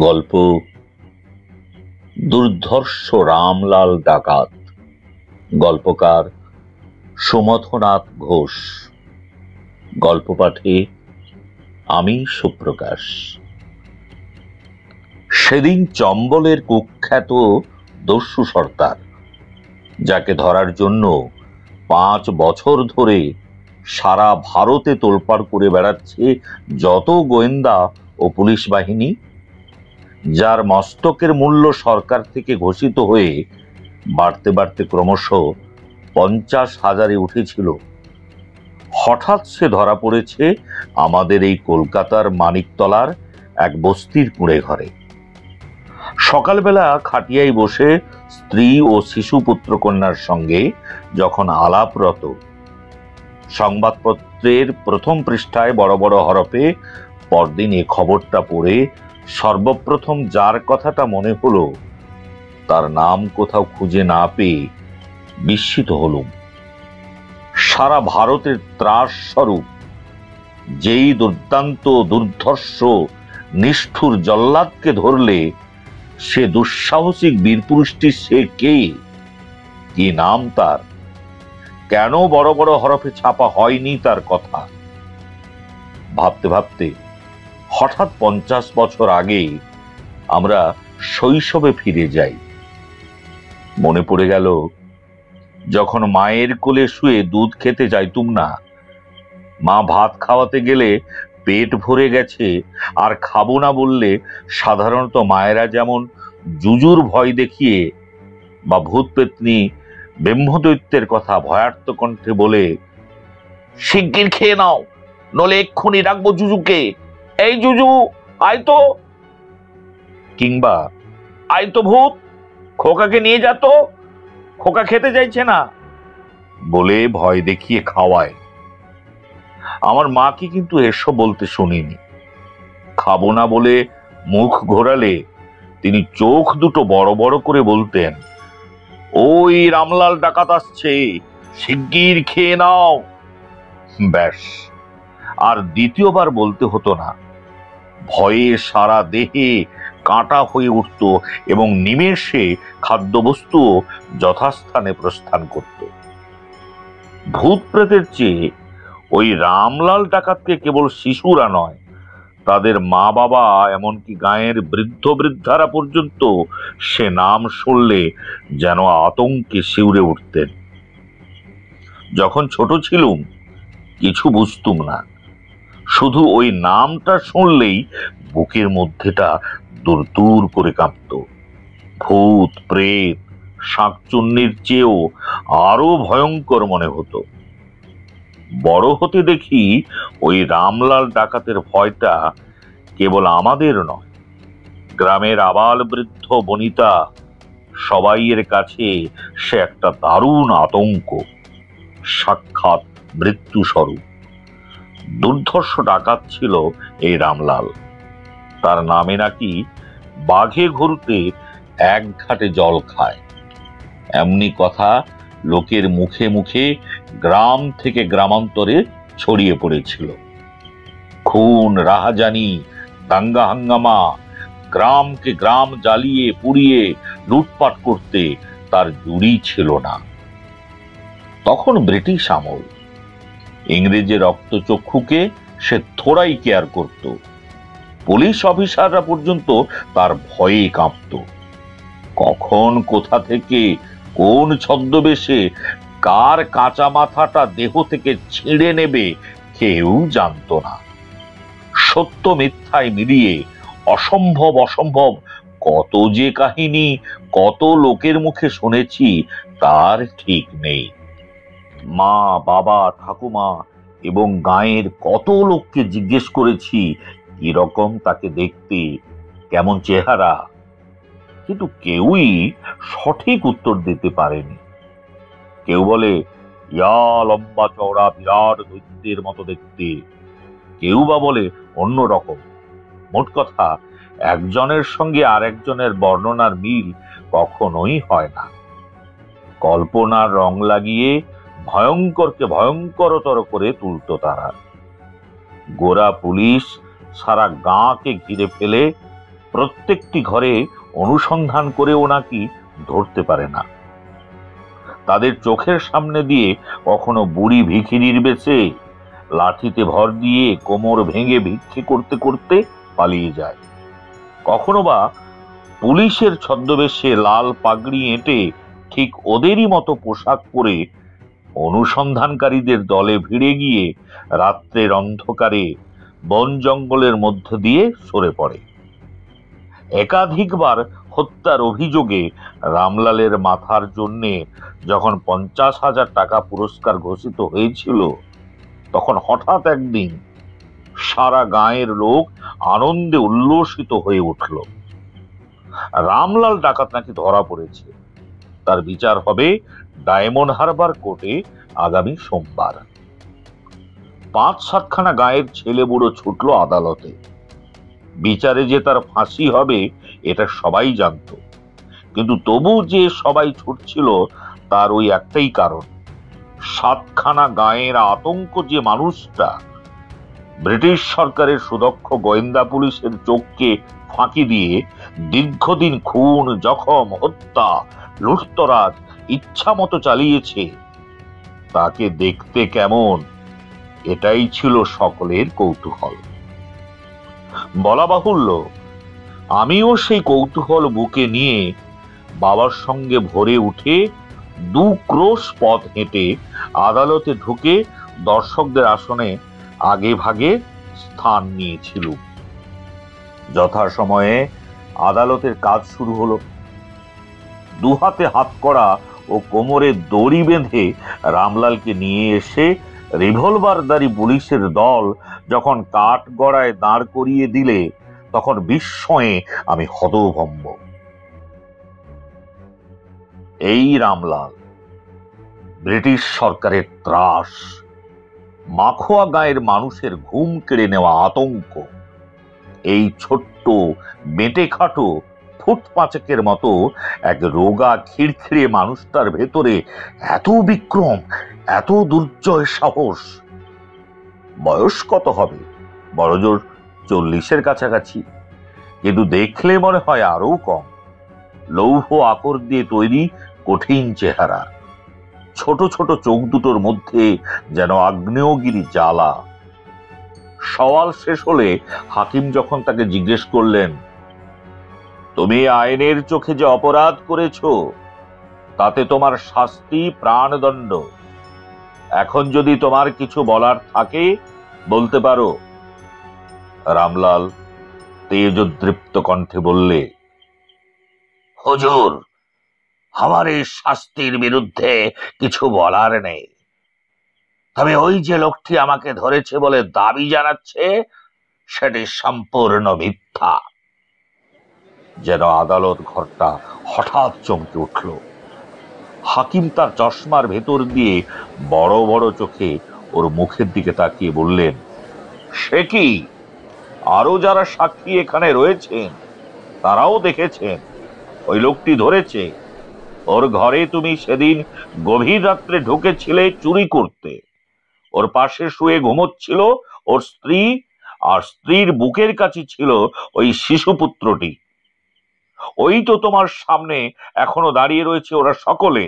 গল্প দুর্ধর্ষ রামলাল ডাকাত। গল্পকার সুমথনাথ ঘোষ। গল্প পাঠে আমি সুপ্রকাশ। সেদিন চম্বলের কুখ্যাত দস্যু সর্দার, যাকে ধরার জন্য 5 বছর ধরে সারা ভারতে তোলপাড় করে বেড়াচ্ছে যত গোয়েন্দা ও পুলিশ বাহিনী, যার মস্তকের মূল্য সরকার থেকে ঘোষিত হয়ে বাড়তে বাড়তে ক্রমশ 50,000-এ উঠেছিল, হঠাৎ সে ধরা পড়েছে আমাদের এই কলকাতার মানিকতলার এক বস্তির কুঁড়ে ঘরে। সকালবেলা খাটিয়ায় বসে স্ত্রী ও শিশু পুত্রকন্যার সঙ্গে যখন আলাপরত, সংবাদপত্রের প্রথম পৃষ্ঠায় বড় বড় হরফে পরদিন এ খবরটা পড়ে সর্বপ্রথম যার কথাটা মনে হলো, তার নাম কোথাও খুঁজে না পেয়ে বিস্মিত হলুম। সারা ভারতের ত্রাস স্বরূপ যেই দুর্দান্ত দুর্ধর্ষ নিষ্ঠুর জল্লাদকে ধরলে সে দুঃসাহসিক বীরপুরুষটি সে কে, কি নাম তার, কেন বড় বড় হরফে ছাপা হয়নি তার কথা। ভাবতে ভাবতে হঠাৎ 50 বছর আগে আমরা শৈশবে ফিরে যাই। মনে পড়ে গেল, যখন মায়ের কোলে শুয়ে দুধ খেতে যাইতুম না, মা ভাত খাওয়াতে গেলে পেট ভরে গেছে আর খাবো না বললে সাধারণত মায়েরা যেমন জুজুর ভয় দেখিয়ে বা ভূত পেতনি ব্রহ্মদৈত্যের কথা ভয়ার্ত কণ্ঠে বলে, শিগগির খেয়ে নাও নলে এক্ষুনি রাখবো জুজুকে, এই জুজু আয় তো, কিংবা আয় তো ভূত, খোকাকে নিয়ে যা তো, খোকা খেতে চাইছে না বলে ভয় দেখিয়ে খাওয়ায়। আমার মাকে কিন্তু এসব বলতে শুনিনি। খাবো না বলে মুখ ঘোরালে তিনি চোখ দুটো বড় বড় করে বলতেন, ওই রামলাল ডাকাত আসছে, শিগগির খেয়ে নাও। ব্যাস, আর দ্বিতীয়বার বলতে হতো না। ভয়ে সারা দেহে কাঁটা হয়ে উঠত এবং নিমেষে খাদ্যবস্তুও যথাস্থানে প্রস্থান করত। ভূত প্রেতের চেয়ে ওই রামলাল ডাকাতকে কেবল শিশুরা নয়, তাদের মা বাবা এমনকি গাঁয়ের বৃদ্ধ বৃদ্ধারা পর্যন্ত সে নাম শুনলে যেন আতঙ্কে শিউরে উঠতেন। যখন ছোট ছিলুম কিছু বুঝতুম না, শুধু ওই নামটা শুনলেই বুকের মধ্যেটা দূর দূর করে কাঁপত। ভূত প্রেত শাঁকচুন্নির চেয়েও আরো ভয়ঙ্কর মনে হতো। বড় হতে দেখি ওই রামলাল ডাকাতের ভয়টা কেবল আমাদের নয়, গ্রামের আবাল বৃদ্ধ বনিতা সবাইয়ের কাছে সে একটা দারুণ আতঙ্ক, সাক্ষাৎ মৃত্যু স্বরূপ। দুর্ধর্ষ ডাকাত ছিল এই রামলাল। তার নামে নাকি বাঘে ঘুরতে এক ঘাটে জল খায়, এমনি কথা লোকের মুখে মুখে গ্রাম থেকে গ্রামান্তরে ছড়িয়ে পড়েছিল। খুন রাহাজানি দাঙ্গা হাঙ্গামা, গ্রামকে গ্রাম জ্বালিয়ে পুড়িয়ে লুটপাট করতে তার জুড়ি ছিল না। তখন ব্রিটিশ আমল, ইংরেজের রক্তচক্ষুকে সে থোড়াই কেয়ার করত। পুলিশ অফিসাররা পর্যন্ত তার ভয়ে কাঁপত। কখন কোথা থেকে কোন ছদ্মবেশে কার কাঁচা মাথাটা দেহ থেকে ছিঁড়ে নেবে কেউ জানত না। সত্য মিথ্যায় মিলিয়ে অসম্ভব অসম্ভব কত যে কাহিনী কত লোকের মুখে শুনেছি তার ঠিক নেই। মা বাবা ঠাকুমা এবং গাঁয়ের কত লোককে জিজ্ঞেস করেছি কিরকম তাকে দেখতে, কেমন চেহারা, কিন্তু কেউই সঠিক উত্তর দিতে পারেনি। কেউ বলে ইয়া লম্বা চওড়া বিরাট দৈত্যের মতো দেখতে, কেউ বা বলে অন্য রকম। মোট কথা, একজনের সঙ্গে আর একজনের বর্ণনার মিল কখনোই হয় না। কল্পনার রং লাগিয়ে ভয়ঙ্করকে ভয়ঙ্করতর করে তুলত তারা। গোরা পুলিশ সারা গাঁকে ঘিরে ফেলে প্রত্যেকটি ঘরে অনুসন্ধান করেও নাকি ধরতে পারে না। তাদের চোখের সামনে দিয়ে কখনো বুড়ি ভিখিরির বেশে লাঠিতে ভর দিয়ে কোমর ভেঙে ভিক্ষে করতে করতে পালিয়ে যায়, কখনো বা পুলিশের ছদ্মবেশে লাল পাগড়ি এঁটে ঠিক ওদেরই মতো পোশাক পরে অনুসন্ধানকারীদের দলে ভিড়ে গিয়ে রাত্রের অন্ধকারে বন জঙ্গলের মধ্য দিয়ে সরে পড়ে। একাধিকবার হত্যার অভিযোগে রামলালের মাথার জন্য যখন 50,000 টাকা পুরস্কার ঘোষিত হয়েছিল, তখন হঠাৎ একদিন সারা গাঁয়ের লোক আনন্দে উল্লসিত হয়ে উঠল। রামলাল ডাকাত নাকি ধরা পড়েছে। তার বিচার হবে ডায়মন্ড হারবার কোর্টে আগামী সোমবার। 5-7খানা গাঁয়ের ছেলে বুড়ো ছুটল আদালতে। বিচারে যে তার ফাঁসি হবে এটা সবাই জানত, কিন্তু তবু যে সবাই ছুটছিল তার ওই একটাই কারণ, 7খানা গাঁয়ের আতঙ্ক যে মানুষটা ব্রিটিশ সরকারের সুদক্ষ গোয়েন্দা পুলিশের চোখকে ফাঁকি দিয়ে দীর্ঘদিন খুন, জখম, হত্যা, লুটতরাজ ইচ্ছা মতো চালিয়েছে, তাকে দেখতে কেমন, এটাই ছিল সকলের কৌতূহল। বলা বাহুল্য, আমিও সেই কৌতূহল বুকে নিয়ে বাবার সঙ্গে ভোরে উঠে 2 ক্রোশ পথ হেঁটে আদালতে ঢুকে দর্শকদের আসনে আগে ভাগে স্থান নিয়েছিল। যথাসময়ে আদালতের কাজ শুরু হলো। 2 হাতে হাতকড়া ও কোমরে দড়ি বেঁধে রামলালকে নিয়ে এসে রিভলভারধারী পুলিশের দল যখন কাঠগড়ায় দাঁড় করিয়ে দিলে, তখন বিস্ময়ে আমি হতভম্ব। এই রামলাল, ব্রিটিশ সরকারের ত্রাস, মাখোয়া গাঁয়ের মানুষের ঘুম কেড়ে নেওয়া আতঙ্ক, এই ছোট্ট বেঁটে খাটো ফুট 5 মতো এক রোগা খিড়খিড়ে মানুষটার ভেতরে এত বিক্রম, এত দুর্জয় সাহস। বয়স কত হবে? বড়জোর 40-এর কাছাকাছি, কিন্তু দেখলে মনে হয় আরো কম। লৌহ আকর দিয়ে তৈরি কঠিন চেহারা, ছোট ছোট চোখ দুটোর মধ্যে যেন আগ্নেয়গিরি জ্বালা। সওয়াল শেষ হলে হাকিম যখন তাকে জিজ্ঞেস করলেন, তুমি আইনের চোখে যে অপরাধ করেছো তাতে তোমার শাস্তি প্রাণদণ্ড। এখন যদি তোমার কিছু বলার থাকে বলতে পারো। রামলাল তেজোদ্দীপ্ত কণ্ঠে বললে, হুজুর, আমার এই শাস্তির বিরুদ্ধে কিছু বলার নেই, তবে ওই যে লোকটি আমাকে ধরেছে বলে দাবি জানাচ্ছে সেটি সম্পূর্ণ মিথ্যা। যেন আদালত ঘরটা হঠাৎ চমকে উঠল। হাকিম তার চশমার ভেতর দিয়ে বড় বড় চোখে ওর মুখের দিকে তাকিয়ে বললেন, সে কি? আরো যারা সাক্ষী এখানে রয়েছেন তারাও দেখেছেন ওই লোকটি ধরেছে। ওর ঘরে তুমি সেদিন গভীর রাত্রে ঢুকেছিলে চুরি করতে। ওর পাশে শুয়ে ঘুমোচ্ছিল ওর স্ত্রী, আর স্ত্রীর বুকের কাছে ছিল ওই শিশুপুত্রটি। ওই তো তোমার সামনে এখনো দাঁড়িয়ে রয়েছে ওরা সকলে,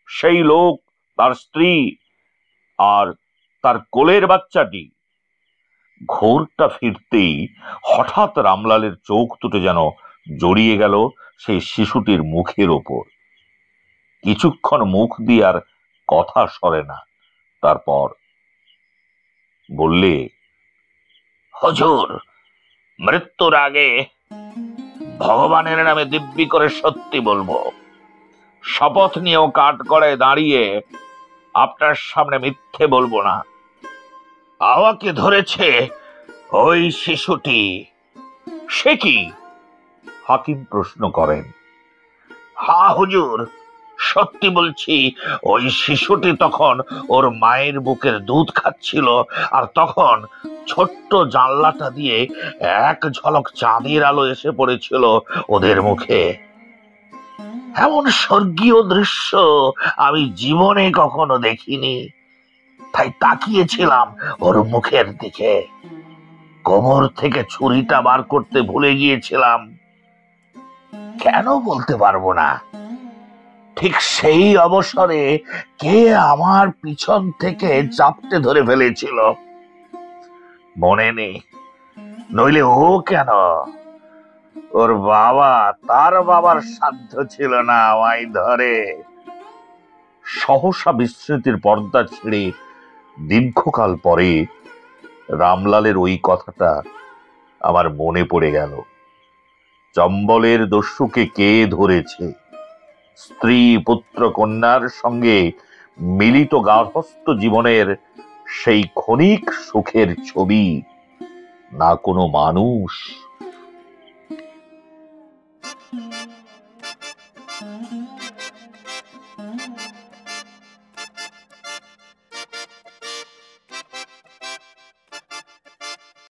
সেই লোক, তার স্ত্রী আর তার কোলের বাচ্চাটি। ঘোরটা ফিরতেই হঠাৎ রামলালের চোখ দুটো যেন জড়িয়ে গেল সেই শিশুটির মুখের ওপর। কিছুক্ষণ মুখ দিয়ে আর কথা সরে না। তারপর বললে, হুজুর, মৃত্যুর আগে ভগবানের নামে দিব্যি করে সত্যি বলবো, শপথ নিয়েও কাঠগড়ায় দাঁড়িয়ে আপনার সামনে মিথ্যে বলবো না। আমাকে ধরেছে ওই শিশুটি। সে কি? হাকিম প্রশ্ন করেন। হ্যাঁ হুজুর, সত্যি বলছি, ওই শিশুটি তখন ওর মায়ের বুকের দুধ খাচ্ছিল, আর তখন ছোট্ট জানলাটা দিয়ে এক ঝলক চাঁদের আলো এসে পড়েছিল ওদের মুখে। এমন স্বর্গীয় দৃশ্য আমি জীবনে কখনো দেখিনি, তাই তাকিয়েছিলাম ওর মুখের দিকে। কোমর থেকে ছুরিটা বার করতে ভুলে গিয়েছিলাম। কেন বলতে পারবো না। ঠিক সেই অবসরে কে আমার পিছন থেকে চাপটে ধরে ফেলেছিল, মনে নেই। নইলে ও কেন, ওর বাবা, তার বাবার সাধ্য ছিল না আমায় ধরে। সহসা বিস্মৃতির পর্দা ছেড়ে দীর্ঘকাল পরে রামলালের ওই কথাটা আমার মনে পড়ে গেল। চম্বলের দস্যুকে কে ধরেছে? স্ত্রী পুত্র কন্যার সঙ্গে মিলিত গার্হস্থ্য জীবনের সেই ক্ষণিক সুখের ছবি, না কোনো মানুষ।